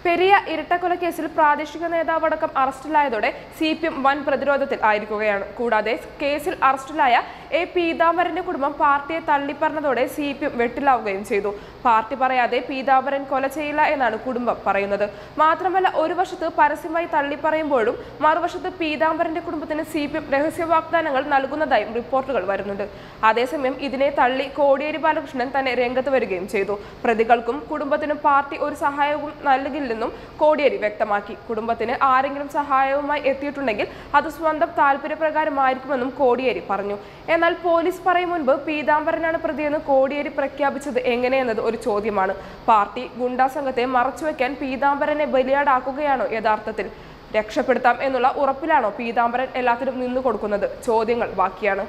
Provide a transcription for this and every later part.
പെരിയ ഇരട്ടക്കൊലക്കേസിൽ പ്രാദേശിക നേതാവടക്കം അറസ്റ്റിലായതോടെ സിപിഎം വൻ പ്രതിരോധത്തിൽ ആയിരിക്കുകയാണ്. കൂടാതെ കേസിൽ അറസ്റ്റിലായ പീതാംബരന്റെ കുടുംബം പാർട്ടിയെ തള്ളിപ്പറഞ്ഞതോടെ സിപിഎം വെട്ടിലാവുകയും ചെയ്തു. പാർട്ടി പറയാതെ പീതാംബരൻ കൊല ചെയ്യില്ല എന്നാണ് കുടുംബം പറയുന്നത്. മാത്രമല്ല, ഒരു വശത്ത് പരസ്യമായി തള്ളിപ്പറയുമ്പോഴും മറുവശത്ത് പീതാംബരന്റെ കുടുംബത്തിന് സിപിഎം രഹസ്യ വാഗ്ദാനങ്ങൾ നൽകുന്നതായും റിപ്പോർട്ടുകൾ വരുന്നുണ്ട്. അതേസമയം ഇതിനെ തള്ളി കോടിയേരി ബാലകൃഷ്ണൻ തന്നെ രംഗത്ത് വരികയും ചെയ്തു. പ്രതികൾക്കും കുടുംബത്തിനും പാർട്ടി ഒരു സഹായവും നൽകില്ലെന്നും കോടിയേരി വ്യക്തമാക്കി. കുടുംബത്തിന് ആരെങ്കിലും സഹായവുമായി എത്തിയിട്ടുണ്ടെങ്കിൽ അത് സ്വന്തം താല്പര്യപ്രകാരമായിരിക്കുമെന്നും കോടിയേരി പറഞ്ഞു. എന്നാൽ പോലീസ് പറയും മുൻപ് പീതാംബരനാണ് പ്രതിയെന്ന് കോടിയേരി പ്രഖ്യാപിച്ചത് എങ്ങനെയെന്നത് ഒരു ചോദ്യമാണ്. പാർട്ടി ഗുണ്ടാ സംഘത്തെ മറച്ചുവെക്കാൻ പീതാംബരനെ ബലിയാടാക്കുകയാണോ? യഥാർത്ഥത്തിൽ രക്ഷപ്പെടുത്താം എന്നുള്ള ഉറപ്പിലാണോ പീതാംബരൻ എല്ലാത്തിനും നിന്നുകൊടുക്കുന്നത്? ചോദ്യങ്ങൾ ബാക്കിയാണ്.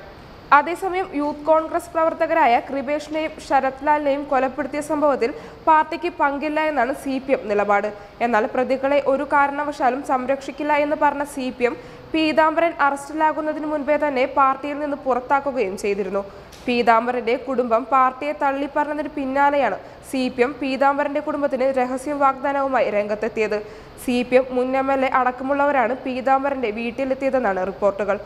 അതേസമയം യൂത്ത് കോൺഗ്രസ് പ്രവർത്തകരായ കൃപേഷിനെയും ശരത്ലാലിനെയും കൊലപ്പെടുത്തിയ സംഭവത്തിൽ പാർട്ടിക്ക് പങ്കില്ല എന്നാണ് സിപിഎം നിലപാട്. എന്നാൽ പ്രതികളെ ഒരു കാരണവശാലും സംരക്ഷിക്കില്ല എന്ന് പറഞ്ഞ സിപിഎം പീതാംബരൻ അറസ്റ്റിലാകുന്നതിന് മുൻപേ തന്നെ പാർട്ടിയിൽ നിന്ന് പുറത്താക്കുകയും ചെയ്തിരുന്നു. പീതാംബരന്റെ കുടുംബം പാർട്ടിയെ തള്ളിപ്പറഞ്ഞതിന് പിന്നാലെയാണ് സിപിഎം പീതാംബരന്റെ കുടുംബത്തിന് രഹസ്യ വാഗ്ദാനവുമായി രംഗത്തെത്തിയത്. സിപിഎം മുൻ MLA അടക്കമുള്ളവരാണ് പീതാംബരന്റെ വീട്ടിലെത്തിയതെന്നാണ് റിപ്പോർട്ടുകൾ.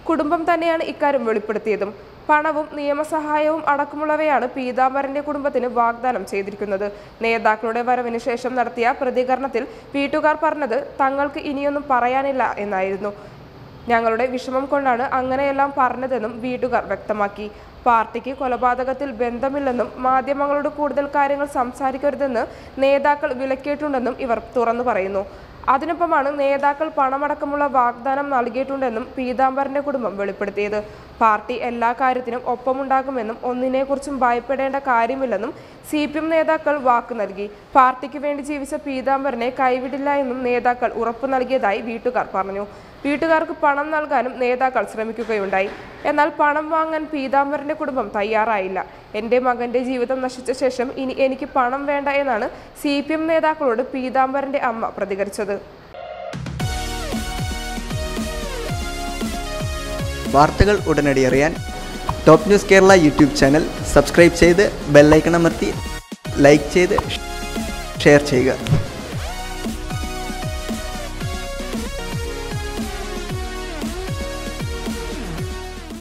കുടുംബം തന്നെയാണ് ഇക്കാര്യം വെളിപ്പെടുത്തിയതും. പണവും നിയമസഹായവും അടക്കമുള്ളവയാണ് പീതാംബരന്റെ കുടുംബത്തിന് വാഗ്ദാനം ചെയ്തിരിക്കുന്നത്. നേതാക്കളുടെ വരവിന് ശേഷം നടത്തിയ പ്രതികരണത്തിൽ വീട്ടുകാർ പറഞ്ഞത് തങ്ങൾക്ക് ഇനിയൊന്നും പറയാനില്ല എന്നായിരുന്നു. ഞങ്ങളുടെ വിഷമം കൊണ്ടാണ് അങ്ങനെയെല്ലാം പറഞ്ഞതെന്നും വീട്ടുകാർ വ്യക്തമാക്കി. പാർട്ടിക്ക് കൊലപാതകത്തിൽ ബന്ധമില്ലെന്നും മാധ്യമങ്ങളോട് കൂടുതൽ കാര്യങ്ങൾ സംസാരിക്കരുതെന്ന് നേതാക്കൾ വിലക്കിയിട്ടുണ്ടെന്നും ഇവർ തുറന്നു പറയുന്നു. അതിനൊപ്പമാണ് നേതാക്കൾ പണമടക്കമുള്ള വാഗ്ദാനം നൽകിയിട്ടുണ്ടെന്നും പീതാംബരന്റെ കുടുംബം വെളിപ്പെടുത്തിയത്. പാർട്ടി എല്ലാ കാര്യത്തിനും ഒപ്പമുണ്ടാകുമെന്നും ഒന്നിനെക്കുറിച്ചും ഭയപ്പെടേണ്ട കാര്യമില്ലെന്നും സിപിഎം നേതാക്കൾ വാക്ക് നൽകി. പാർട്ടിക്ക് വേണ്ടി ജീവിച്ച പീതാംബരനെ കൈവിടില്ല എന്നും നേതാക്കൾ ഉറപ്പു നൽകിയതായി വീട്ടുകാർ പറഞ്ഞു. വീട്ടുകാർക്ക് പണം നൽകാനും നേതാക്കൾ ശ്രമിക്കുകയുണ്ടായി. എന്നാൽ പണം വാങ്ങാൻ പീതാംബരന്റെ കുടുംബം തയ്യാറായില്ല. എൻ്റെ മകന്റെ ജീവിതം നശിച്ച ശേഷം ഇനി എനിക്ക് പണം വേണ്ട എന്നാണ് സിപിഎം നേതാക്കളോട് പീതാംബരന്റെ അമ്മ പ്രതികരിച്ചത്. വാർത്തകൾ ഉടനടി അറിയാൻ top news Kerala YouTube channel subscribe ചെയ്ത് ബെല്ലൈക്കൺ അമർത്തി ലൈക്ക് ചെയ്ത് ഷെയർ ചെയ്യുക.